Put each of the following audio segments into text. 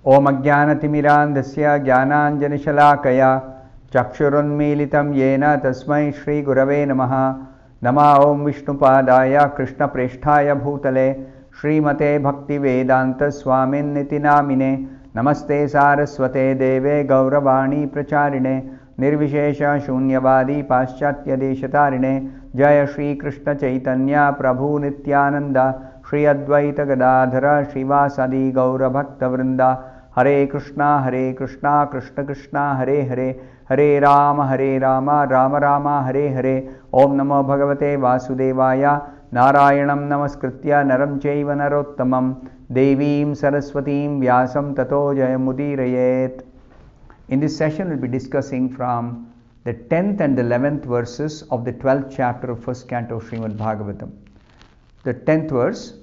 Om Ajnanatimirandhasya Jnananjanashalakaya Chakshurunmilitam Yena Tasmai Shri Gurave Namaha. Nama Om Vishnupadaya Krishna Presthaya Bhutale Srimate Bhaktivedanta Swamin Niti Namine. Namaste Saraswate Deve Gauravani Pracharine Nirvishesha Shunyavadi Paschatya Deshatarine. Jaya Shri Krishna Chaitanya Prabhu Nityananda Shri Advaita Gadadhara Shivasadi Gaura Bhakta Vrinda. Hare Krishna Krishna Krishna Hare Hare Hare Rama Rama Rama Hare Hare. Om Namo Bhagavate Vasudevaya. Narayanam Namaskritya Naram Chaiva Narottamam Devim Saraswatim Vyasam Tato Jayamudirayet. In this session we'll be discussing from the 10th and 11th verses of the 12th chapter of 1st canto of Srimad Bhagavatam. The 10th verse,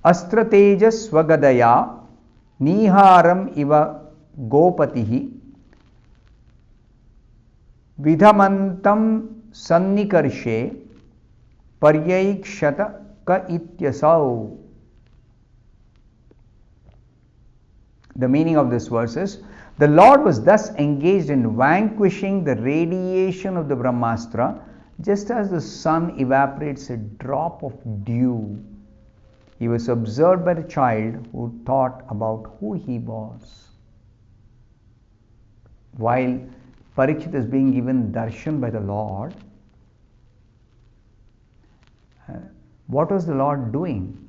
Astra Tejas Swagadaya Niharam Iva Gopatihi Vidhamantam Sannikarshe Paryayikshata Ka Ityasau. The meaning of this verse is, the Lord was thus engaged in vanquishing the radiation of the Brahmastra, just as the sun evaporates a drop of dew. He was observed by the child who thought about who he was. While Parikshit is being given darshan by the Lord, what was the Lord doing?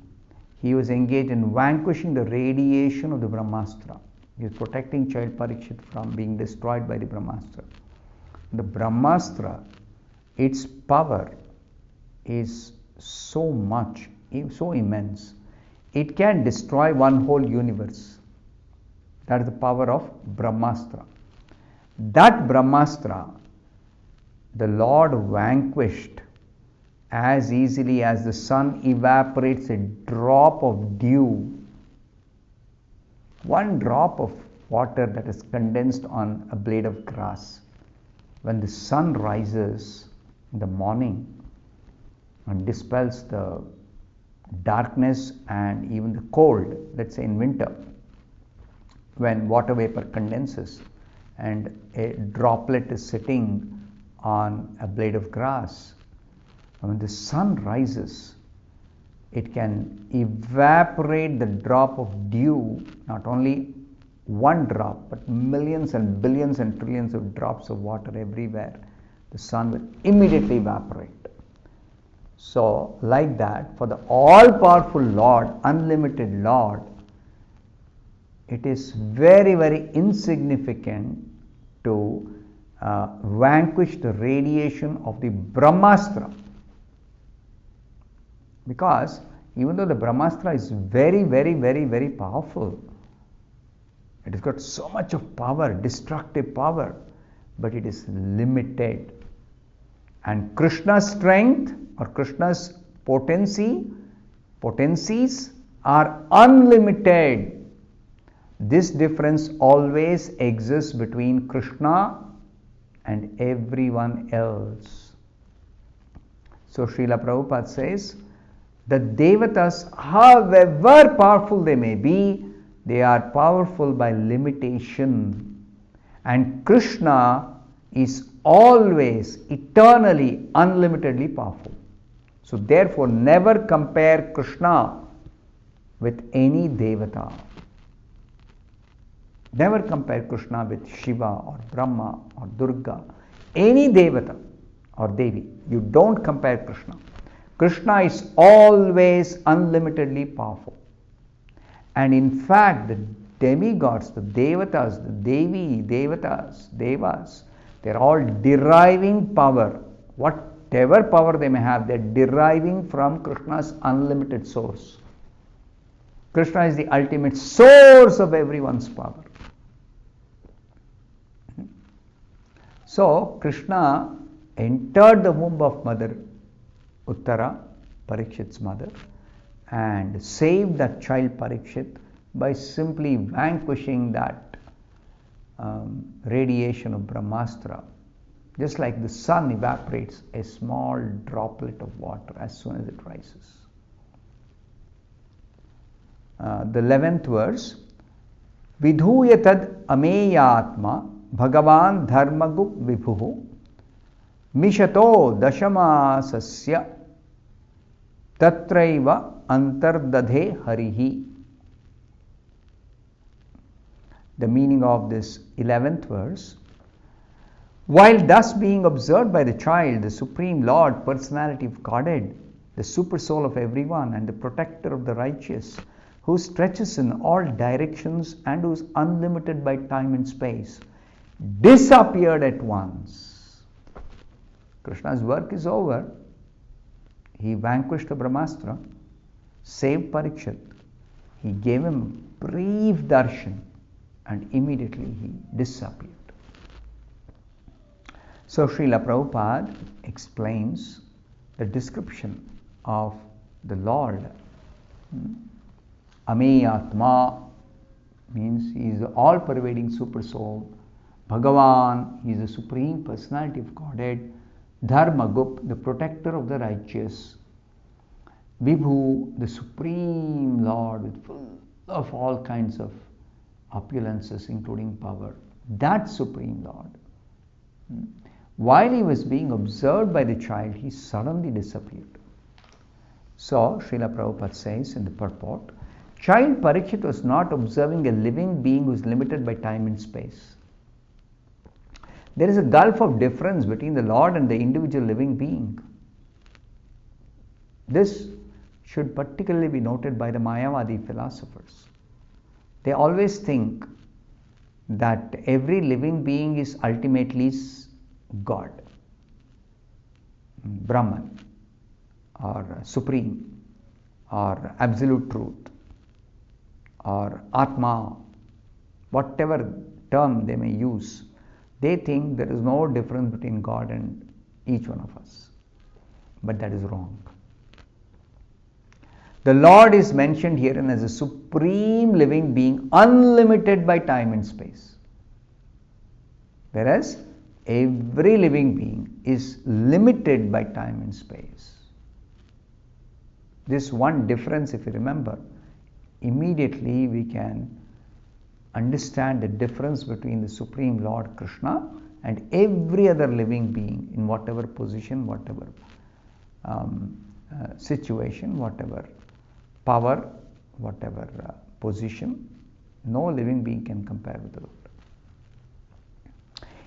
He was engaged in vanquishing the radiation of the Brahmastra. He is protecting child Parikshit from being destroyed by the Brahmastra. The Brahmastra, its power is so much, so immense. It can destroy one whole universe. That is the power of Brahmastra. That Brahmastra, the Lord vanquished as easily as the sun evaporates a drop of dew. One drop of water that is condensed on a blade of grass. When the sun rises in the morning and dispels the darkness and even the cold, let's say in winter, when water vapor condenses and a droplet is sitting on a blade of grass, when the sun rises, it can evaporate the drop of dew, not only one drop, but millions and billions and trillions of drops of water everywhere. The sun will immediately evaporate. So, like that, for the all-powerful Lord, unlimited Lord, it is very, very insignificant to vanquish the radiation of the Brahmastra. Because even though the Brahmastra is very, very, very, very powerful, it has got so much of power, destructive power, but it is limited. And Krishna's strength or Krishna's potencies are unlimited. This difference always exists between Krishna and everyone else. So Srila Prabhupada says, the Devatas, however powerful they may be, they are powerful by limitation. And Krishna is always, eternally, unlimitedly powerful. So therefore, never compare Krishna with any Devata. Never compare Krishna with Shiva or Brahma or Durga. Any Devata or Devi. You don't compare Krishna. Krishna is always unlimitedly powerful. And in fact, the demigods, the Devatas, the Devi, Devatas, Devas, they're all deriving power. Whatever power they may have, they're deriving from Krishna's unlimited source. Krishna is the ultimate source of everyone's power. So, Krishna entered the womb of Mother Uttara, Parikshit's mother, and saved that child Parikshit by simply vanquishing that radiation of Brahmastra. Just like the sun evaporates a small droplet of water as soon as it rises. The 11th verse, Vidhuya tad ameyatma Bhagavan dharmagup vibhuhu mishato dashamasasya tatraiva antardadhe harihi. The meaning of this 11th verse: while thus being observed by the child, the Supreme Lord, Personality of Godhead, the super soul of everyone and the protector of the righteous, who stretches in all directions and who is unlimited by time and space, disappeared at once. Krishna's work is over. He vanquished the Brahmastra, saved Parikshit. He gave him brief darshan and immediately he disappeared. So Srila Prabhupada explains the description of the Lord. Ameyatma means he is the all-pervading super soul. Bhagavan, he is the supreme personality of Godhead. Dharmagup, the protector of the righteous. Vibhu, the supreme Lord, with full of all kinds of opulences, including power. That supreme Lord. While he was being observed by the child, he suddenly disappeared. So, Srila Prabhupada says in the purport, child Parikshit was not observing a living being who is limited by time and space. There is a gulf of difference between the Lord and the individual living being. This should particularly be noted by the Mayavadi philosophers. They always think that every living being is ultimately God, Brahman, or Supreme, or Absolute Truth, or Atma, whatever term they may use. They think there is no difference between God and each one of us. But that is wrong. The Lord is mentioned herein as a supreme living being, unlimited by time and space. Whereas every living being is limited by time and space. This one difference, if you remember, immediately we can understand the difference between the Supreme Lord Krishna and every other living being in whatever position, whatever situation, whatever power, whatever position. No living being can compare with the Lord.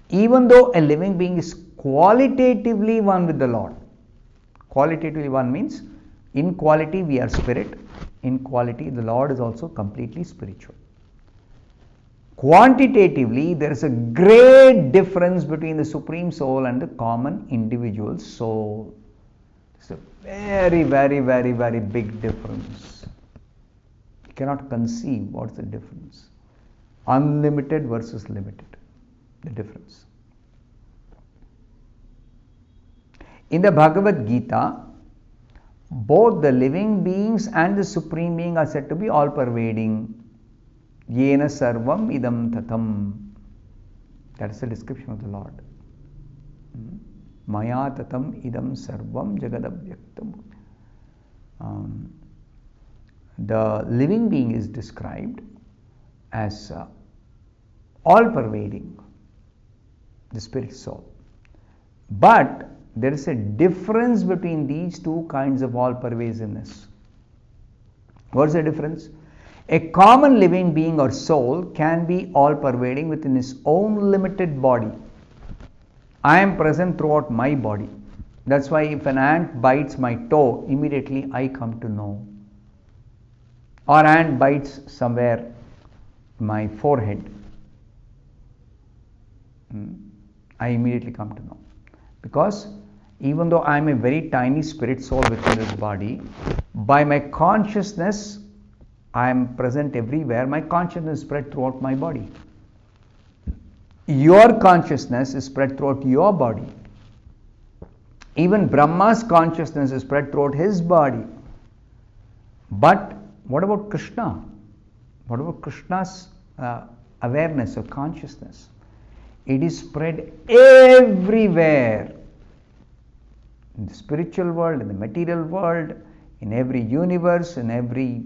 Even though a living being is qualitatively one with the Lord. Qualitatively one means in quality we are spirit, in quality the Lord is also completely spiritual. Quantitatively, there is a great difference between the Supreme Soul and the common individual soul. It's a very, very, very, very big difference. You cannot conceive what's the difference. Unlimited versus limited. The difference. In the Bhagavad Gita, both the living beings and the Supreme Being are said to be all-pervading. Yena sarvam idam tatam. That is the description of the Lord. Maya tatam idam sarvam jagadabhyaktam. The living being is described as all-pervading, the spirit soul. But there is a difference between these two kinds of all-pervasiveness. What is the difference? A common living being or soul can be all-pervading within his own limited body. I am present throughout my body. That's why if an ant bites my toe, immediately I come to know. Or ant bites somewhere my forehead, I immediately come to know. Because even though I am a very tiny spirit soul within this body, by my consciousness I am present everywhere. My consciousness is spread throughout my body. Your consciousness is spread throughout your body. Even Brahma's consciousness is spread throughout his body. But what about Krishna? What about Krishna's awareness or consciousness? It is spread everywhere. In the spiritual world, in the material world, in every universe, in every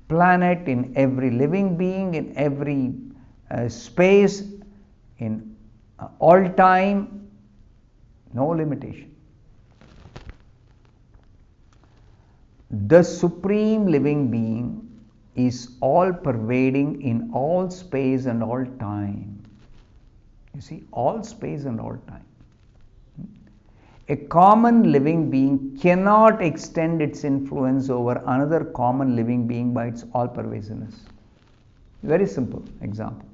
planet, in every living being, in every space, in all time, no limitation. The Supreme Living Being is all pervading in all space and all time. You see, all space and all time. A common living being cannot extend its influence over another common living being by its all pervasiveness. Very simple example.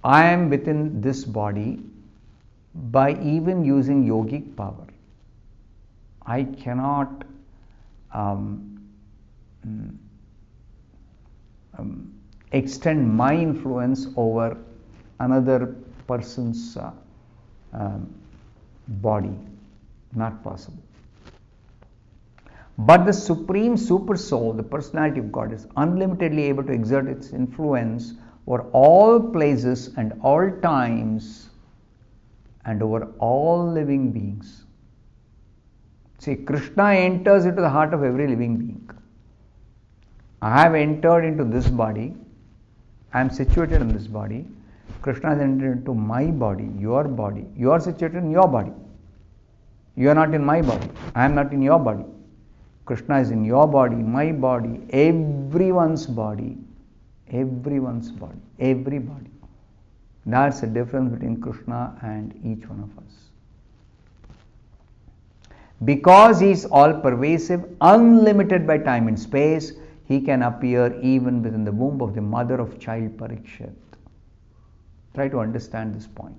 I am within this body by even using yogic power. I cannot extend my influence over another person's body. Not possible. But the Supreme Super Soul, the personality of God, is unlimitedly able to exert its influence over all places and all times and over all living beings. See, Krishna enters into the heart of every living being. I have entered into this body. I am situated in this body. Krishna has entered into my body, your body. You are situated in your body. You are not in my body. I am not in your body. Krishna is in your body, my body, everyone's body. Everyone's body. Everybody. That's the difference between Krishna and each one of us. Because he is all pervasive, unlimited by time and space, he can appear even within the womb of the mother of child Parikshit. Try to understand this point.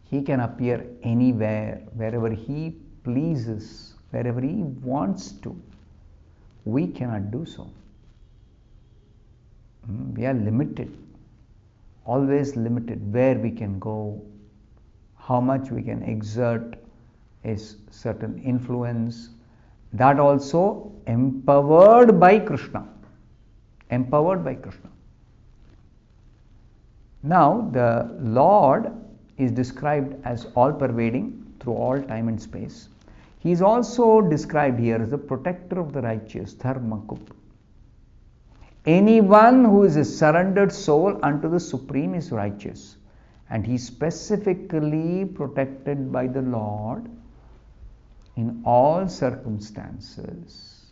He can appear anywhere, wherever he pleases, wherever he wants to. We cannot do so. We are limited, always limited where we can go, how much we can exert a certain influence. That also empowered by Krishna. Empowered by Krishna. Now, the Lord is described as all-pervading through all time and space. He is also described here as the protector of the righteous, Dharmakup. Anyone who is a surrendered soul unto the Supreme is righteous, and he is specifically protected by the Lord in all circumstances.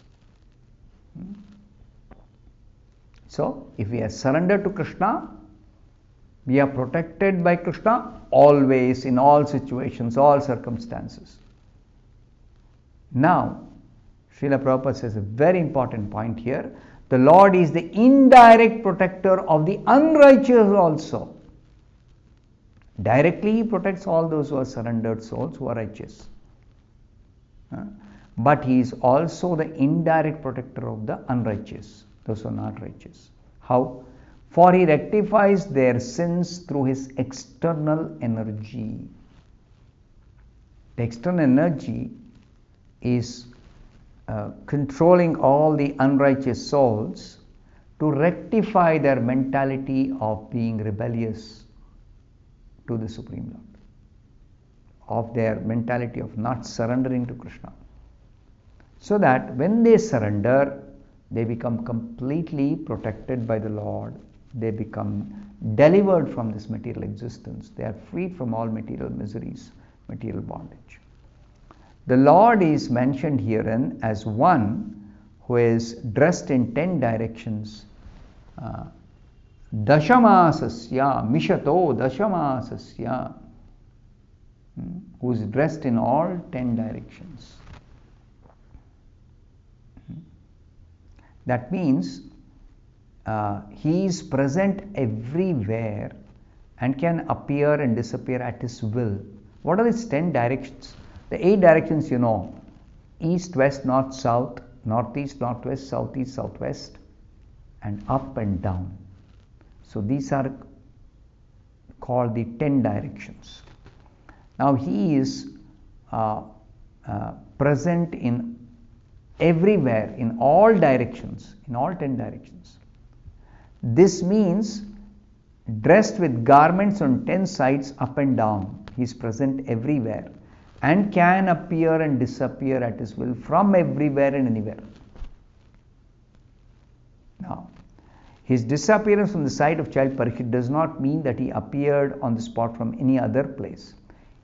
So, if we are surrendered to Krishna, we are protected by Krishna always, in all situations, all circumstances. Now, Srila Prabhupada says a very important point here. The Lord is the indirect protector of the unrighteous also. Directly he protects all those who are surrendered souls, who are righteous. But he is also the indirect protector of the unrighteous, those who are not righteous. How? For he rectifies their sins through his external energy. The external energy is controlling all the unrighteous souls to rectify their mentality of being rebellious to the Supreme Lord, of their mentality of not surrendering to Krishna. So that when they surrender, they become completely protected by the Lord. They become delivered from this material existence. They are free from all material miseries, material bondage. The Lord is mentioned herein as one who is dressed in 10 directions. Dashamasasya, Mishato Dashamasasya, who is dressed in all 10 directions. That means he is present everywhere and can appear and disappear at his will. What are these 10 directions? The 8 directions you know: east, west, north, south, northeast, northwest, southeast, southwest, and up and down. So these are called the 10 directions. Now he is present in everywhere, in all directions, in all 10 directions. This means dressed with garments on 10 sides up and down. He is present everywhere and can appear and disappear at his will from everywhere and anywhere. Now, His disappearance from the sight of child Parikshit does not mean that he appeared on the spot from any other place.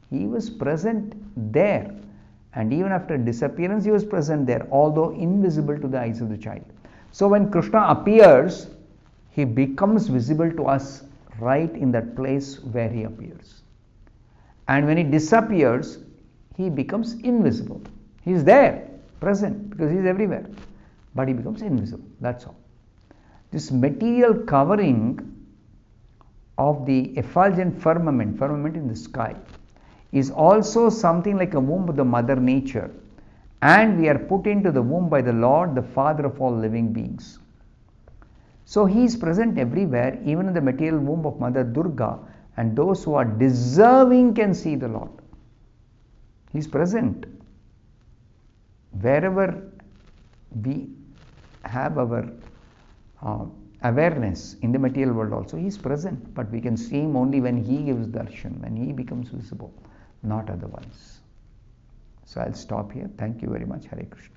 He was present there, and even after disappearance he was present there, although invisible to the eyes of the child. So when Krishna appears, he becomes visible to us right in that place where he appears. And when he disappears, he becomes invisible. He is there, present, because he is everywhere, but he becomes invisible. That's all. This material covering of the effulgent firmament in the sky, is also something like a womb of the Mother Nature, and we are put into the womb by the Lord, the Father of all living beings. So he is present everywhere, even in the material womb of Mother Durga, and those who are deserving can see the Lord. He is present wherever we have our awareness in the material world also. He is present, but we can see him only when he gives darshan, when he becomes visible, not otherwise. So I'll stop here. Thank you very much. Hare Krishna.